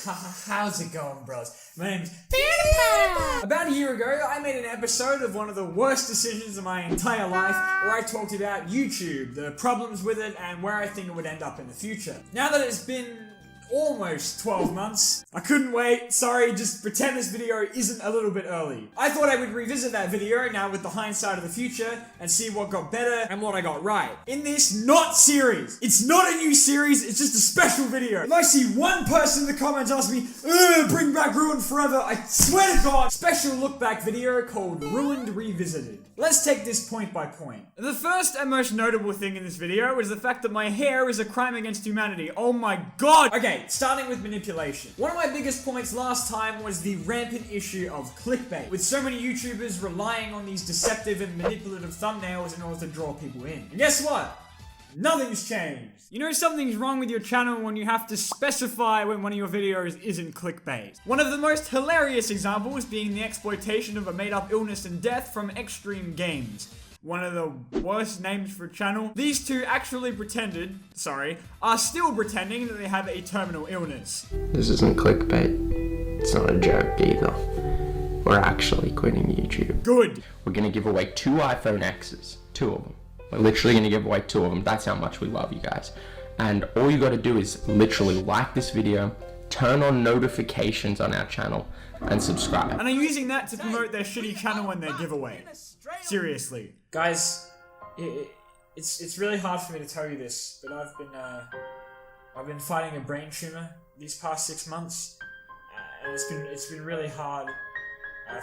How's it going, bros? My name's PewDiePie! About a year ago, I made an episode of one of the worst decisions of my entire life, where I talked about YouTube, the problems with it, and where I think it would end up in the future. Now that it's been almost 12 months, I couldn't wait. Sorry, just pretend this video isn't a little bit early. I thought I would revisit that video now with the hindsight of the future and see what got better and what I got right. In this not series, it's not a new series, it's just a special video. If I see one person in the comments ask me, bring back Ruined Forever, I swear to God, special look back video called Ruined Revisited. Let's take this point by point. The first and most notable thing in this video is the fact that my hair is a crime against humanity. Oh my God. Okay, starting with manipulation. One of my biggest points last time was the rampant issue of clickbait, with so many YouTubers relying on these deceptive and manipulative thumbnails in order to draw people in. And guess what? Nothing's changed. You know something's wrong with your channel when you have to specify when one of your videos isn't clickbait. One of the most hilarious examples being the exploitation of a made-up illness and death from Extreme Games. One of the worst names for a channel. These two actually are still pretending that they have a terminal illness. This isn't clickbait. It's not a joke either. We're actually quitting YouTube. Good. We're gonna give away 2 iPhone X's. 2 of them. We're literally gonna give away 2 of them. That's how much we love you guys. And all you gotta do is literally like this video, turn on notifications on our channel, and subscribe. And I'm using that to promote their shitty channel and their giveaway. Seriously. Guys, it's really hard for me to tell you this, but I've been fighting a brain tumor these past 6 months, and it's been really hard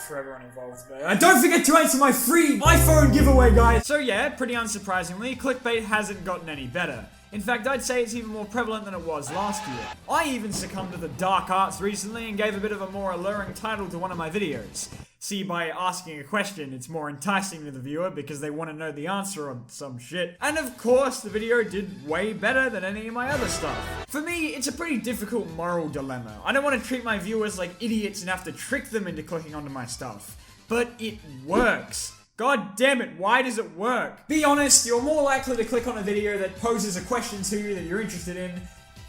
for everyone involved. But don't forget to enter my free iPhone giveaway, guys! So yeah, pretty unsurprisingly, clickbait hasn't gotten any better. In fact, I'd say it's even more prevalent than it was last year. I even succumbed to the dark arts recently and gave a bit of a more alluring title to one of my videos. See, by asking a question, it's more enticing to the viewer because they want to know the answer on some shit. And of course, the video did way better than any of my other stuff. For me, it's a pretty difficult moral dilemma. I don't want to treat my viewers like idiots and have to trick them into clicking onto my stuff. But it works. God damn it, why does it work? Be honest, you're more likely to click on a video that poses a question to you that you're interested in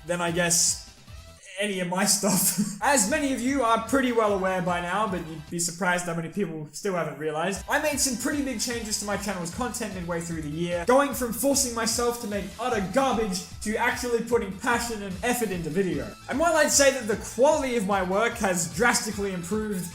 than, I guess, any of my stuff. As many of you are pretty well aware by now, but you'd be surprised how many people still haven't realized, I made some pretty big changes to my channel's content midway through the year, going from forcing myself to make utter garbage to actually putting passion and effort into video. And while I'd say that the quality of my work has drastically improved,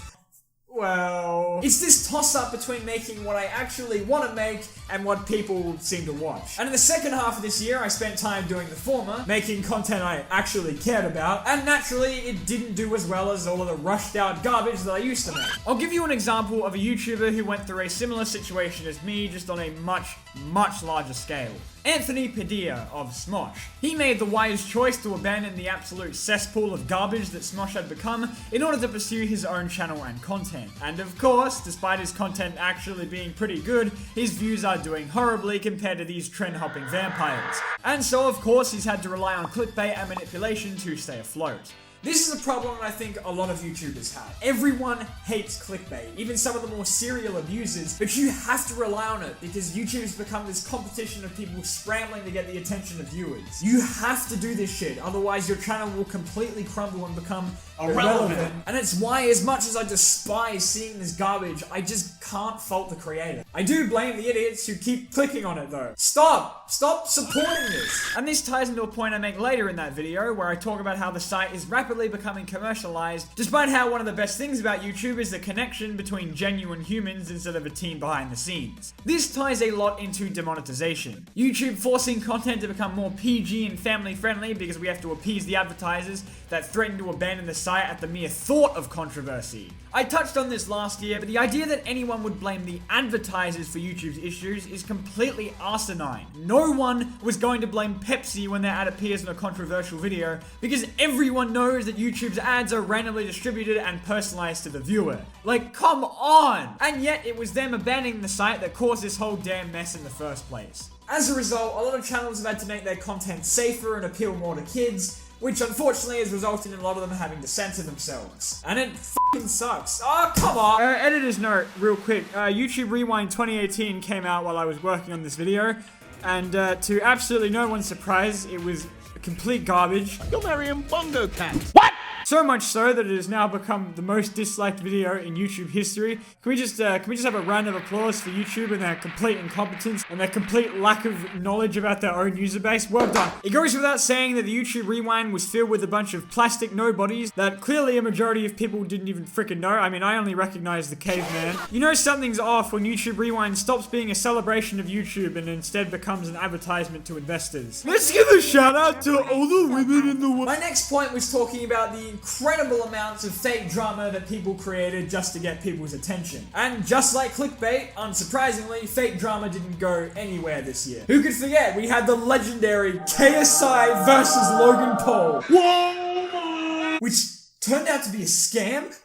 well, it's this toss-up between making what I actually want to make and what people seem to watch. And in the second half of this year, I spent time doing the former, making content I actually cared about, and naturally, it didn't do as well as all of the rushed-out garbage that I used to make. I'll give you an example of a YouTuber who went through a similar situation as me, just on a much larger scale. Anthony Padilla of Smosh. He made the wise choice to abandon the absolute cesspool of garbage that Smosh had become in order to pursue his own channel and content. And of course, despite his content actually being pretty good, his views are doing horribly compared to these trend-hopping vampires. And so of course he's had to rely on clickbait and manipulation to stay afloat. This is a problem I think a lot of YouTubers have. Everyone hates clickbait, even some of the more serial abusers, but you have to rely on it because YouTube's become this competition of people scrambling to get the attention of viewers. You have to do this shit, otherwise your channel will completely crumble and become irrelevant. And it's why, as much as I despise seeing this garbage, I just can't fault the creator. I do blame the idiots who keep clicking on it though. Stop supporting this. And this ties into a point I make later in that video where I talk about how the site is rapidly becoming commercialized, despite how one of the best things about YouTube is the connection between genuine humans instead of a team behind the scenes. This ties a lot into demonetization. YouTube forcing content to become more PG and family friendly because we have to appease the advertisers that threaten to abandon the site at the mere thought of controversy. I touched on this last year, but the idea that anyone would blame the advertisers for YouTube's issues is completely asinine. No one was going to blame Pepsi when their ad appears in a controversial video because everyone knows that YouTube's ads are randomly distributed and personalized to the viewer. Like, come on! And yet it was them abandoning the site that caused this whole damn mess in the first place. As a result, a lot of channels have had to make their content safer and appeal more to kids, which unfortunately has resulted in a lot of them having to censor themselves. And it fucking sucks. Oh, come on! Editor's note, real quick. YouTube Rewind 2018 came out while I was working on this video, and to absolutely no one's surprise, it was complete garbage. You're marrying Bongo Cat. What? So much so that it has now become the most disliked video in YouTube history. Can we just have a round of applause for YouTube and their complete incompetence and their complete lack of knowledge about their own user base? Well done. It goes without saying that the YouTube Rewind was filled with a bunch of plastic nobodies that clearly a majority of people didn't even freaking know. I mean, I only recognize the caveman. You know something's off when YouTube Rewind stops being a celebration of YouTube and instead becomes an advertisement to investors. Let's give a shout out to all the women in the world. My next point was talking about the incredible amounts of fake drama that people created just to get people's attention. And just like clickbait, unsurprisingly, fake drama didn't go anywhere this year. Who could forget we had the legendary KSI versus Logan Paul. Whoa! Which turned out to be a scam?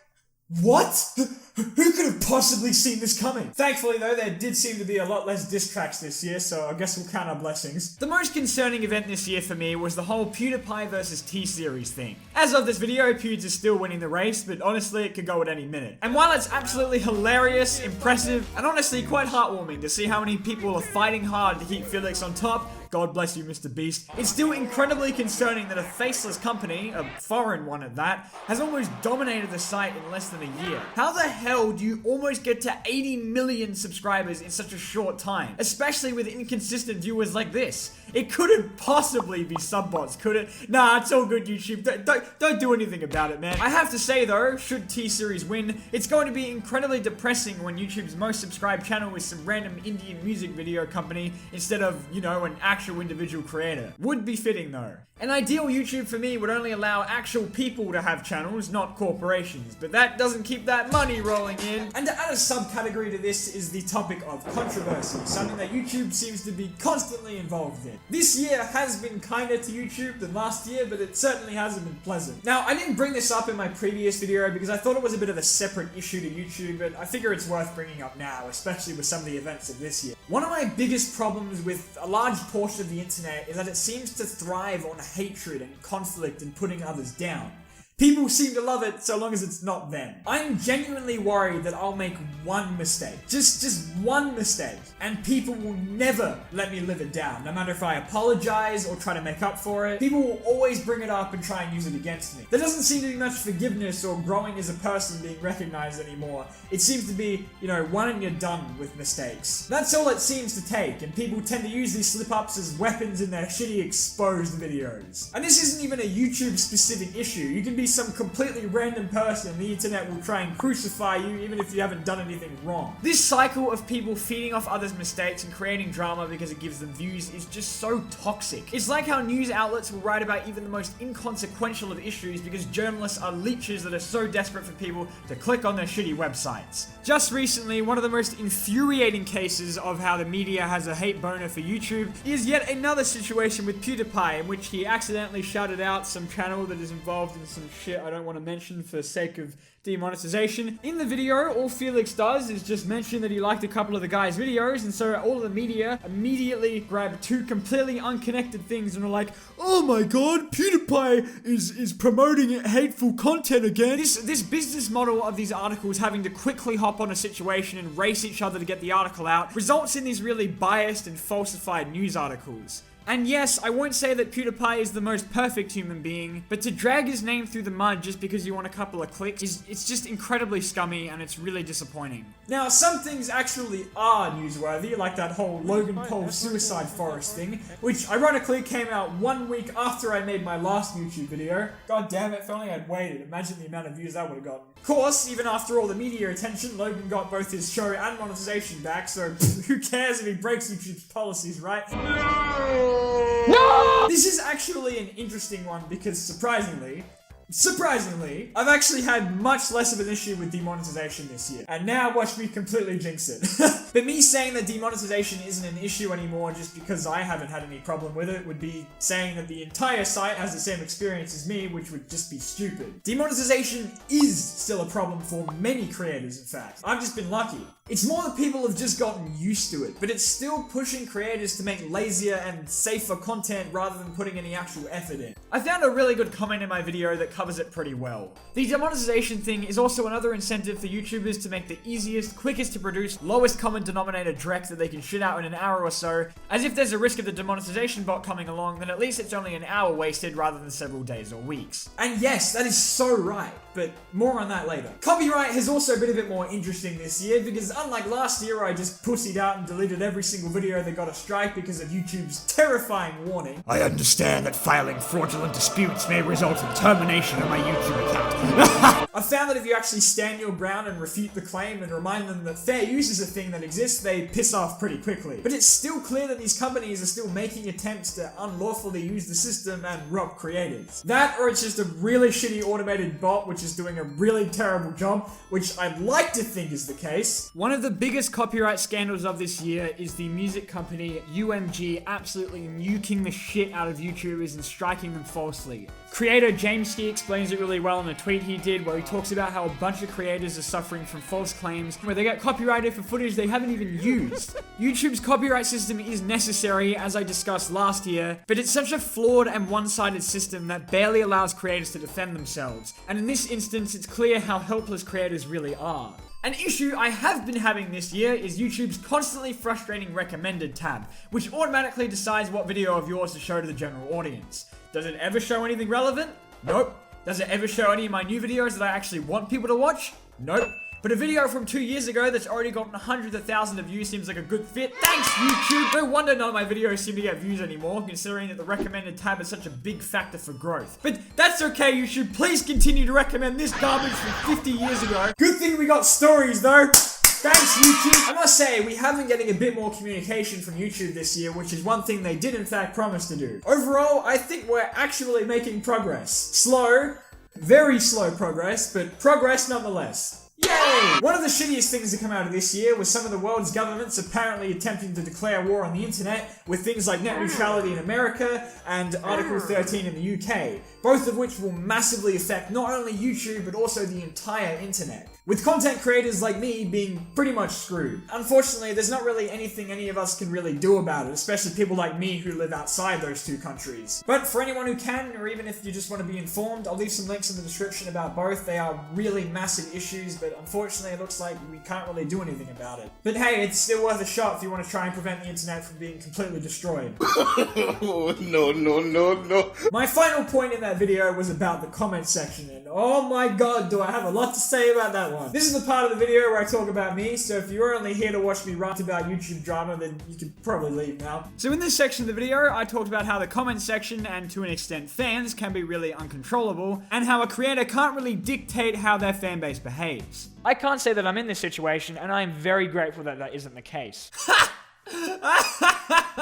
What? Who could have possibly seen this coming? Thankfully though, there did seem to be a lot less diss tracks this year, so I guess we'll count our blessings. The most concerning event this year for me was the whole PewDiePie versus T-Series thing. As of this video, Pewds is still winning the race, but honestly it could go at any minute. And while it's absolutely hilarious, impressive, and honestly quite heartwarming to see how many people are fighting hard to keep Felix on top, God bless you, Mr. Beast. It's still incredibly concerning that a faceless company, a foreign one at that, has almost dominated the site in less than a year. How the hell do you almost get to 80 million subscribers in such a short time? Especially with inconsistent viewers like this. It couldn't possibly be subbots, could it? Nah, it's all good, YouTube. Don't do anything about it, man. I have to say though, should T-Series win, it's going to be incredibly depressing when YouTube's most subscribed channel is some random Indian music video company instead of, you know, an actual individual creator. Would be fitting though. An ideal YouTube for me would only allow actual people to have channels, not corporations, but that doesn't keep that money rolling in. And to add a subcategory to this is the topic of controversy, something that YouTube seems to be constantly involved in. This year has been kinder to YouTube than last year, but it certainly hasn't been pleasant. Now, I didn't bring this up in my previous video because I thought it was a bit of a separate issue to YouTube, but I figure it's worth bringing up now, especially with some of the events of this year. One of my biggest problems with a large portion of the internet is that it seems to thrive on hatred and conflict and putting others down. People seem to love it so long as it's not them. I'm genuinely worried that I'll make one mistake. Just one mistake. And people will never let me live it down. No matter if I apologize or try to make up for it. People will always bring it up and try and use it against me. There doesn't seem to be much forgiveness or growing as a person being recognized anymore. It seems to be, you know, one and you're done with mistakes. That's all it seems to take. And people tend to use these slip-ups as weapons in their shitty exposed videos. And this isn't even a YouTube specific issue. You can be some completely random person and the internet will try and crucify you even if you haven't done anything wrong. This cycle of people feeding off others' mistakes and creating drama because it gives them views is just so toxic. It's like how news outlets will write about even the most inconsequential of issues because journalists are leeches that are so desperate for people to click on their shitty websites. Just recently, one of the most infuriating cases of how the media has a hate boner for YouTube is yet another situation with PewDiePie in which he accidentally shouted out some channel that is involved in some shit I don't want to mention for sake of demonetization. In the video, all Felix does is just mention that he liked a couple of the guy's videos, and so all of the media immediately grab two completely unconnected things and are like, oh my god, PewDiePie is promoting hateful content again. This business model of these articles having to quickly hop on a situation and race each other to get the article out results in these really biased and falsified news articles. And yes, I won't say that PewDiePie is the most perfect human being, but to drag his name through the mud just because you want a couple of clicks it's just incredibly scummy and it's really disappointing. Now, some things actually are newsworthy, like that whole Logan Paul suicide forest thing, which ironically came out 1 week after I made my last YouTube video. God damn it, if only I'd waited. Imagine the amount of views that would have gotten. Of course, even after all the media attention, Logan got both his show and monetization back, so who cares if he breaks YouTube's policies, right? No! This is actually an interesting one because surprisingly, I've actually had much less of an issue with demonetization this year. And now watch me completely jinx it. But me saying that demonetization isn't an issue anymore just because I haven't had any problem with it would be saying that the entire site has the same experience as me, which would just be stupid. Demonetization is still a problem for many creators, in fact. I've just been lucky. It's more that people have just gotten used to it, but it's still pushing creators to make lazier and safer content rather than putting any actual effort in. I found a really good comment in my video that covers it pretty well. The demonetization thing is also another incentive for YouTubers to make the easiest, quickest to produce, lowest common denominator direct that they can shit out in an hour or so, as if there's a risk of the demonetization bot coming along, then at least it's only an hour wasted rather than several days or weeks. And yes, that is so right, but more on that later. Copyright has also been a bit more interesting this year, because unlike last year where I just pussied out and deleted every single video that got a strike because of YouTube's terrifying warning, I understand that filing fraudulent disputes may result in termination of my YouTube account. I've found that if you actually stand your ground and refute the claim and remind them that fair use is a thing that exists, they piss off pretty quickly. But it's still clear that these companies are still making attempts to unlawfully use the system and rob creators. That, or it's just a really shitty automated bot which is doing a really terrible job, which I'd like to think is the case. One of the biggest copyright scandals of this year is the music company UMG absolutely nuking the shit out of YouTubers and striking them falsely. Creator Jameski explains it really well in a tweet he did where he talks about how a bunch of creators are suffering from false claims where they get copyrighted for footage they haven't even used. YouTube's copyright system is necessary, as I discussed last year, but it's such a flawed and one-sided system that barely allows creators to defend themselves, and in this instance it's clear how helpless creators really are. An issue I have been having this year is YouTube's constantly frustrating recommended tab, which automatically decides what video of yours to show to the general audience. Does it ever show anything relevant? Nope. Does it ever show any of my new videos that I actually want people to watch? Nope. But a video from 2 years ago that's already gotten hundreds of thousands of views seems like a good fit. Thanks, YouTube! No wonder none of my videos seem to get views anymore, considering that the recommended tab is such a big factor for growth. But that's okay, YouTube. Please continue to recommend this garbage from 50 years ago. Good thing we got stories, though. Thanks, YouTube! I must say, we have been getting a bit more communication from YouTube this year, which is one thing they did in fact promise to do. Overall, I think we're actually making progress. Slow, very slow progress, but progress nonetheless. Yay! One of the shittiest things to come out of this year was some of the world's governments apparently attempting to declare war on the internet with things like net neutrality in America and Article 13 in the UK, both of which will massively affect not only YouTube but also the entire internet, with content creators like me being pretty much screwed. Unfortunately, there's not really anything any of us can really do about it, especially people like me who live outside those two countries. But for anyone who can, or even if you just want to be informed, I'll leave some links in the description about both. They are really massive issues, but unfortunately it looks like we can't really do anything about it. But hey, it's still worth a shot if you want to try and prevent the internet from being completely destroyed. No. My final point in that video was about the comment section, and oh my god, do I have a lot to say about that one. This is the part of the video where I talk about me, so if you're only here to watch me rant about YouTube drama, then you can probably leave now. So in this section of the video, I talked about how the comment section, and to an extent fans, can be really uncontrollable, and how a creator can't really dictate how their fanbase behaves. I can't say that I'm in this situation, and I am very grateful that that isn't the case.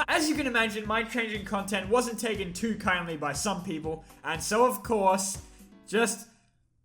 As you can imagine, my change in content wasn't taken too kindly by some people, and so of course,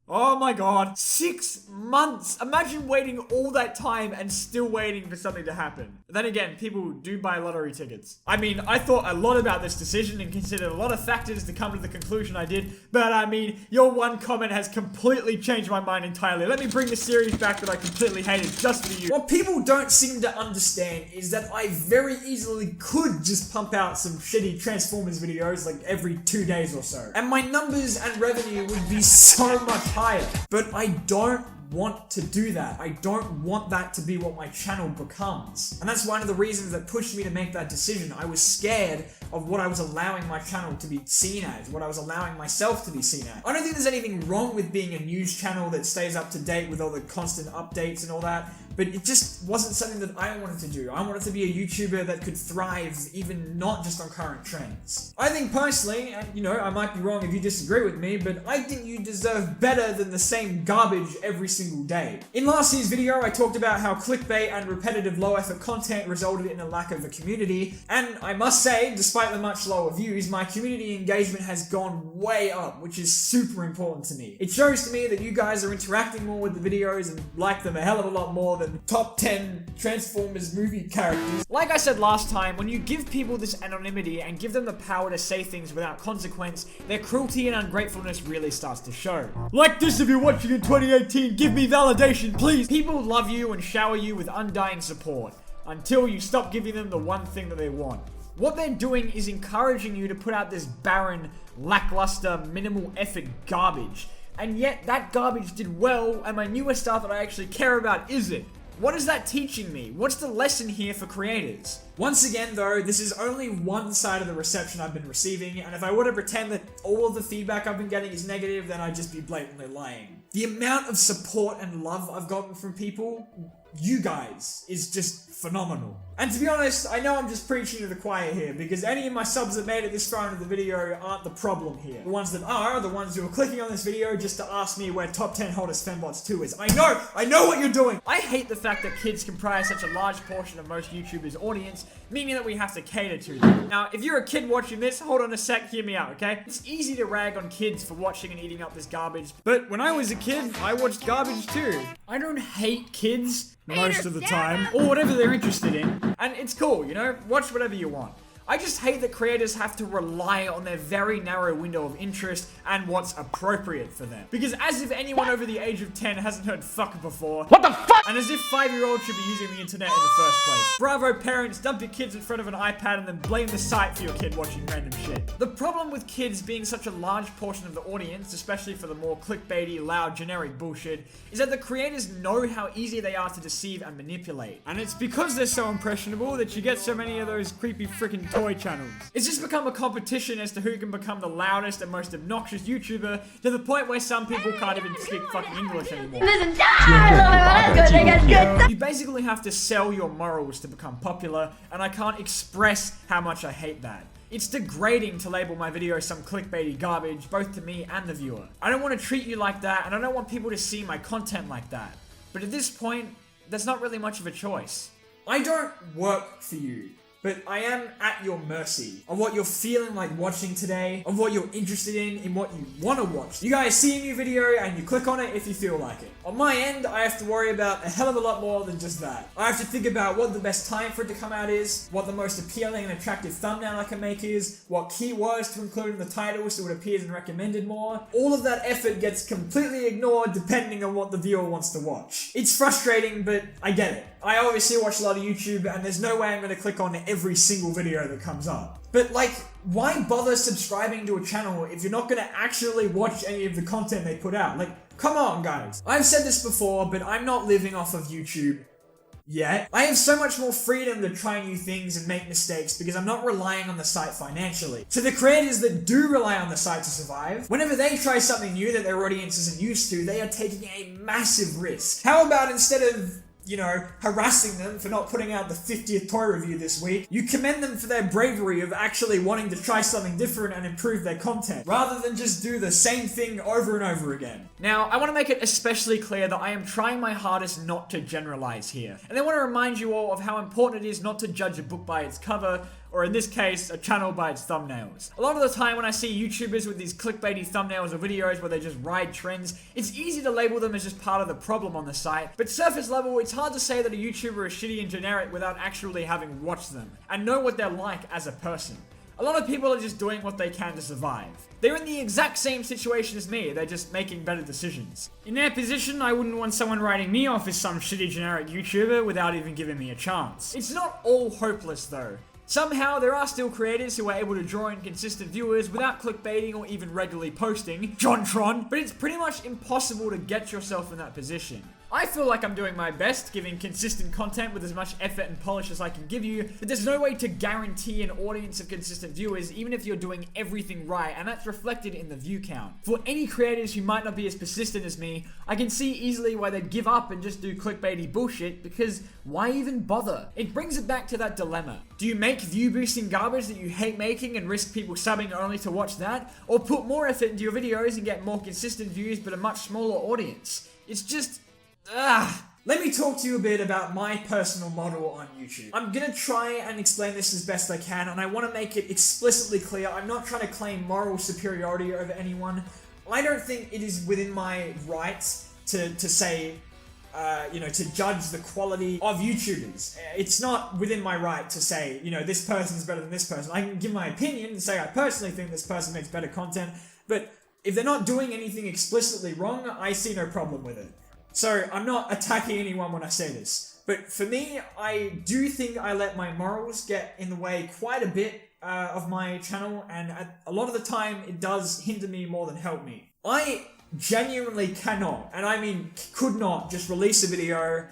oh my god, 6 months! Imagine waiting all that time and still waiting for something to happen. Then again, people do buy lottery tickets. I mean, I thought a lot about this decision and considered a lot of factors to come to the conclusion I did, but I mean, your one comment has completely changed my mind entirely. Let me bring the series back that I completely hated just for you. What people don't seem to understand is that I very easily could just pump out some shitty Transformers videos like every 2 days or so, and my numbers and revenue would be so much higher. But I don't want to do that. I don't want that to be what my channel becomes. And that's one of the reasons that pushed me to make that decision. I was scared of what I was allowing my channel to be seen as, what I was allowing myself to be seen as. I don't think there's anything wrong with being a news channel that stays up to date with all the constant updates and all that, but it just wasn't something that I wanted to do. I wanted to be a YouTuber that could thrive even not just on current trends. I think personally, and you know, I might be wrong if you disagree with me, but I think you deserve better than the same garbage every single day. In last year's video, I talked about how clickbait and repetitive low-effort content resulted in a lack of a community, and I must say, despite the much lower views, my community engagement has gone way up, which is super important to me. It shows to me that you guys are interacting more with the videos and like them a hell of a lot more than top 10 Transformers movie characters. Like I said last time, when you give people this anonymity and give them the power to say things without consequence, their cruelty and ungratefulness really starts to show. Like this if you're watching in 2018, give me validation, please! People love you and shower you with undying support, until you stop giving them the one thing that they want. What they're doing is encouraging you to put out this barren, lackluster, minimal effort garbage. And yet that garbage did well, and my newer stuff that I actually care about isn't. What is that teaching me? What's the lesson here for creators? Once again though, this is only one side of the reception I've been receiving, and if I were to pretend that all of the feedback I've been getting is negative, then I'd just be blatantly lying. The amount of support and love I've gotten from people, you guys, is just phenomenal. And to be honest, I know I'm just preaching to the choir here, because any of my subs that made it this far into the video aren't the problem here. The ones that are the ones who are clicking on this video just to ask me where top 10 hottest fembots 2 is. I know what you're doing! I hate the fact that kids comprise such a large portion of most YouTubers' audience, meaning that we have to cater to them. Now, if you're a kid watching this, hold on a sec, hear me out, okay? It's easy to rag on kids for watching and eating up this garbage, but when I was a kid, I watched garbage too. I don't hate kids most of the time, or whatever they're interested in, and it's cool, you know? Watch whatever you want. I just hate that creators have to rely on their very narrow window of interest and what's appropriate for them. Because as if anyone over the age of 10 hasn't heard fuck before. What the fuck? And as if 5-year-olds should be using the internet in the first place. Bravo parents, dump your kids in front of an iPad and then blame the site for your kid watching random shit. The problem with kids being such a large portion of the audience, especially for the more clickbaity, loud, generic bullshit, is that the creators know how easy they are to deceive and manipulate. And it's because they're so impressionable that you get so many of those creepy freaking toy channels. It's just become a competition as to who can become the loudest and most obnoxious YouTuber, to the point where some people can't even speak fucking English anymore. You basically have to sell your morals to become popular, and I can't express how much I hate that. It's degrading to label my videos some clickbaity garbage, both to me and the viewer. I don't want to treat you like that, and I don't want people to see my content like that. But at this point, there's not really much of a choice. I don't work for you, but I am at your mercy on what you're feeling like watching today, on what you're interested in what you want to watch. You guys see a new video and you click on it if you feel like it. On my end, I have to worry about a hell of a lot more than just that. I have to think about what the best time for it to come out is, what the most appealing and attractive thumbnail I can make is, what keywords to include in the title so it appears in recommended more. All of that effort gets completely ignored depending on what the viewer wants to watch. It's frustrating, but I get it. I obviously watch a lot of YouTube, and there's no way I'm going to click on every single video that comes up. But like, why bother subscribing to a channel if you're not going to actually watch any of the content they put out? Like, come on guys. I've said this before, but I'm not living off of YouTube yet. I have so much more freedom to try new things and make mistakes because I'm not relying on the site financially. So the creators that do rely on the site to survive, whenever they try something new that their audience isn't used to, they are taking a massive risk. How about instead of, you know, harassing them for not putting out the 50th toy review this week, you commend them for their bravery of actually wanting to try something different and improve their content, rather than just do the same thing over and over again. Now, I want to make it especially clear that I am trying my hardest not to generalize here. And I want to remind you all of how important it is not to judge a book by its cover, or in this case, a channel by its thumbnails. A lot of the time when I see YouTubers with these clickbaity thumbnails or videos where they just ride trends, it's easy to label them as just part of the problem on the site, but surface level, it's hard to say that a YouTuber is shitty and generic without actually having watched them, and know what they're like as a person. A lot of people are just doing what they can to survive. They're in the exact same situation as me, they're just making better decisions. In their position, I wouldn't want someone writing me off as some shitty generic YouTuber without even giving me a chance. It's not all hopeless though. Somehow, there are still creators who are able to draw in consistent viewers without clickbaiting or even regularly posting, JonTron, but it's pretty much impossible to get yourself in that position. I feel like I'm doing my best, giving consistent content with as much effort and polish as I can give you, but there's no way to guarantee an audience of consistent viewers even if you're doing everything right, and that's reflected in the view count. For any creators who might not be as persistent as me, I can see easily why they'd give up and just do clickbaity bullshit, because why even bother? It brings it back to that dilemma. Do you make view-boosting garbage that you hate making and risk people subbing only to watch that? Or put more effort into your videos and get more consistent views but a much smaller audience? It's just... Let me talk to you a bit about my personal model on YouTube. I'm gonna try and explain this as best I can, and I want to make it explicitly clear I'm not trying to claim moral superiority over anyone. I don't think it is within my rights to say, to judge the quality of YouTubers. It's not within my right to say, this person's better than this person. I can give my opinion and say I personally think this person makes better content, but if they're not doing anything explicitly wrong, I see no problem with it. So, I'm not attacking anyone when I say this. But for me, I do think I let my morals get in the way quite a bit of my channel, and a lot of the time it does hinder me more than help me. I genuinely cannot, and I mean could not, just release a video,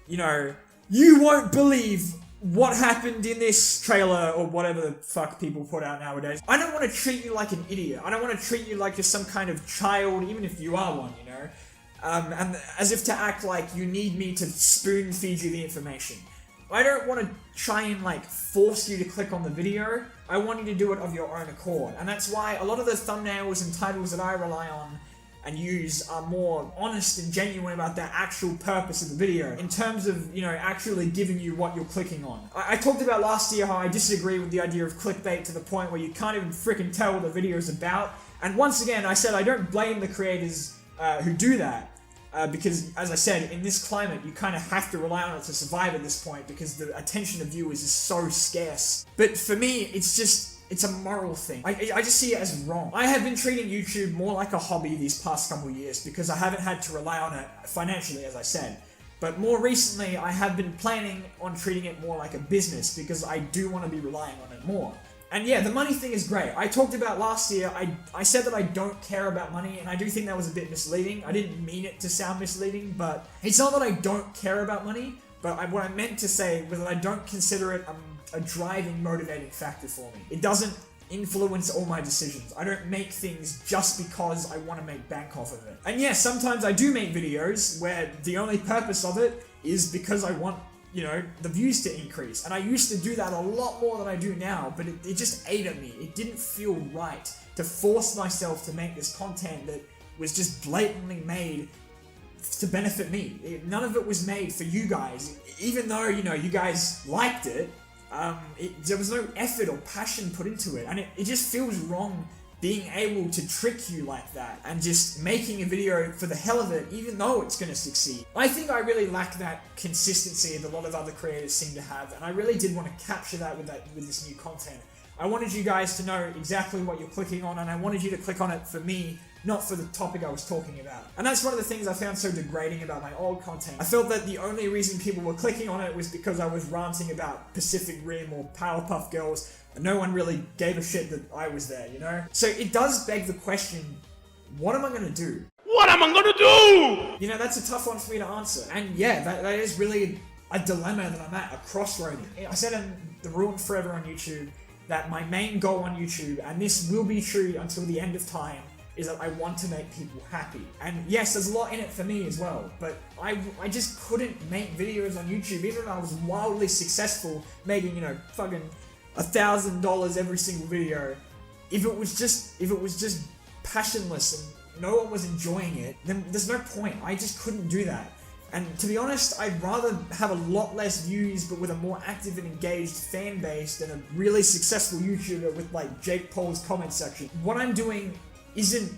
you know, you won't believe what happened in this trailer or whatever the fuck people put out nowadays. I don't want to treat you like an idiot. I don't want to treat you like you're some kind of child, even if you are one, you know? And as if to act like you need me to spoon feed you the information. I don't want to try and like force you to click on the video. I want you to do it of your own accord. And that's why a lot of the thumbnails and titles that I rely on and use are more honest and genuine about the actual purpose of the video, in terms of, you know, actually giving you what you're clicking on. I talked about last year how I disagree with the idea of clickbait to the point where you can't even freaking tell what the video is about. And once again, I said I don't blame the creators who do that. Because, as I said, in this climate, you kind of have to rely on it to survive at this point because the attention of viewers is so scarce. But for me, it's a moral thing. I just see it as wrong. I have been treating YouTube more like a hobby these past couple of years because I haven't had to rely on it financially, as I said. But more recently, I have been planning on treating it more like a business because I do want to be relying on it more. And yeah, the money thing is great. I talked about last year, I said that I don't care about money, and I do think that was a bit misleading. I didn't mean it to sound misleading, but it's not that I don't care about money, but what I meant to say was that I don't consider it a driving, motivating factor for me. It doesn't influence all my decisions. I don't make things just because I want to make bank off of it. And yeah, sometimes I do make videos where the only purpose of it is because I want, you know, the views to increase. And I used to do that a lot more than I do now, but it just ate at me. It didn't feel right to force myself to make this content that was just blatantly made to benefit me. None of it was made for you guys. Even though, you know, you guys liked it, there was no effort or passion put into it. And it just feels wrong being able to trick you like that and just making a video for the hell of it, even though it's going to succeed. I think I really lack that consistency that a lot of other creators seem to have, and I really did want to capture that with this new content. I wanted you guys to know exactly what you're clicking on, and I wanted you to click on it for me, not for the topic I was talking about. And that's one of the things I found so degrading about my old content. I felt that the only reason people were clicking on it was because I was ranting about Pacific Rim or Powerpuff Girls, and no one really gave a shit that I was there, you know? So it does beg the question, what am I gonna do? What am I gonna do? You know, that's a tough one for me to answer. And yeah, that is really a dilemma that I'm at, a crossroad. I said in the Rule and Forever on YouTube that my main goal on YouTube, and this will be true until the end of time, is that I want to make people happy. And yes, there's a lot in it for me as well, but I just couldn't make videos on YouTube, even though I was wildly successful making, you know, fucking $1,000 every single video. If it was just passionless and no one was enjoying it, then there's no point. I just couldn't do that. And to be honest, I'd rather have a lot less views but with a more active and engaged fan base than a really successful YouTuber with like Jake Paul's comment section. What I'm doing isn't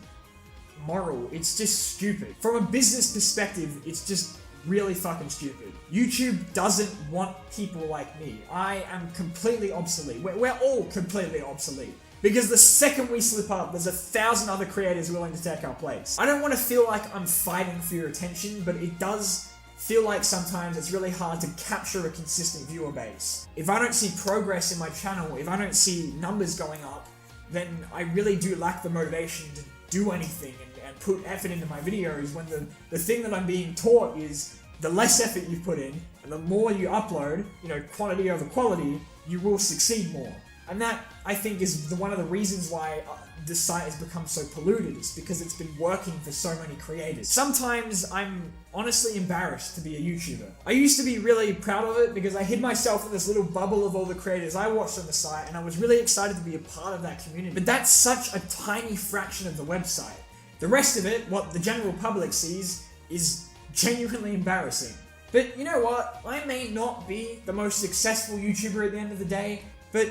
moral, it's just stupid. From a business perspective, it's just really fucking stupid. YouTube doesn't want people like me. I am completely obsolete. We're all completely obsolete. Because the second we slip up, there's 1,000 other creators willing to take our place. I don't want to feel like I'm fighting for your attention, but it does feel like sometimes it's really hard to capture a consistent viewer base. If I don't see progress in my channel, if I don't see numbers going up, then I really do lack the motivation to do anything and put effort into my videos, when the thing that I'm being taught is the less effort you put in and the more you upload, you know, quantity over quality, you will succeed more. And that, I think, is one of the reasons why this site has become so polluted. It's because it's been working for so many creators. Sometimes I'm honestly embarrassed to be a YouTuber. I used to be really proud of it because I hid myself in this little bubble of all the creators I watched on the site, and I was really excited to be a part of that community. But that's such a tiny fraction of the website. The rest of it, what the general public sees, is genuinely embarrassing. But you know what? I may not be the most successful YouTuber at the end of the day, but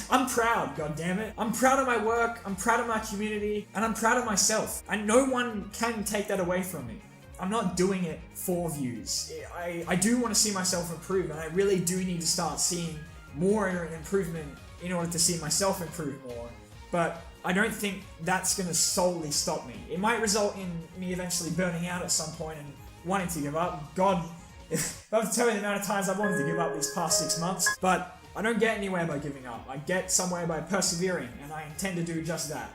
I'm proud, goddammit. I'm proud of my work, I'm proud of my community, and I'm proud of myself. And no one can take that away from me. I'm not doing it for views. I do want to see myself improve, and I really do need to start seeing more improvement in order to see myself improve more. But I don't think that's going to solely stop me. It might result in me eventually burning out at some point and wanting to give up. God If I have to tell you the amount of times I wanted to give up these past 6 months, but I don't get anywhere by giving up. I get somewhere by persevering, and I intend to do just that.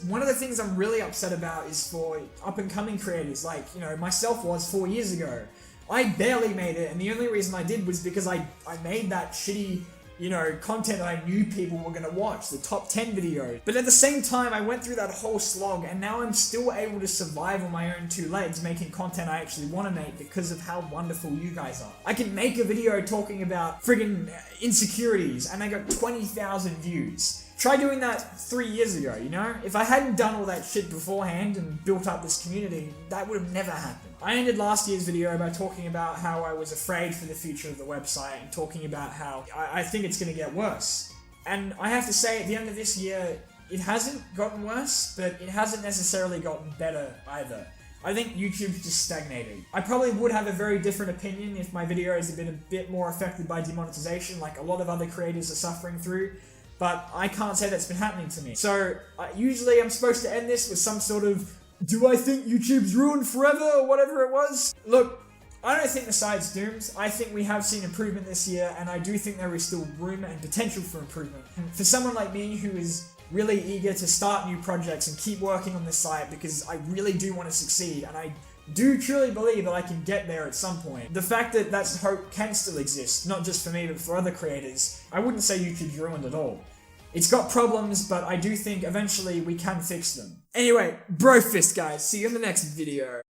One of the things I'm really upset about is for up-and-coming creators, like, you know, myself was 4 years ago. I barely made it, and the only reason I did was because I made that shitty, you know, content that I knew people were gonna watch, the top 10 videos. But at the same time, I went through that whole slog, and now I'm still able to survive on my own 2 legs, making content I actually want to make because of how wonderful you guys are. I can make a video talking about friggin' insecurities, and I got 20,000 views. Try doing that 3 years ago, you know? If I hadn't done all that shit beforehand and built up this community, that would have never happened. I ended last year's video by talking about how I was afraid for the future of the website and talking about how I think it's going to get worse. And I have to say, at the end of this year, it hasn't gotten worse, but it hasn't necessarily gotten better either. I think YouTube's just stagnated. I probably would have a very different opinion if my videos had been a bit more affected by demonetization, like a lot of other creators are suffering through. But I can't say that's been happening to me. So, usually I'm supposed to end this with some sort of, do I think YouTube's ruined forever, or whatever it was? Look, I don't think the site's doomed. I think we have seen improvement this year, and I do think there is still room and potential for improvement. And for someone like me who is really eager to start new projects and keep working on this site because I really do want to succeed, and I do truly believe that I can get there at some point. The fact that that hope can still exist, not just for me but for other creators, I wouldn't say YouTube's ruined at all. It's got problems, but I do think eventually we can fix them. Anyway, bro fist guys, see you in the next video.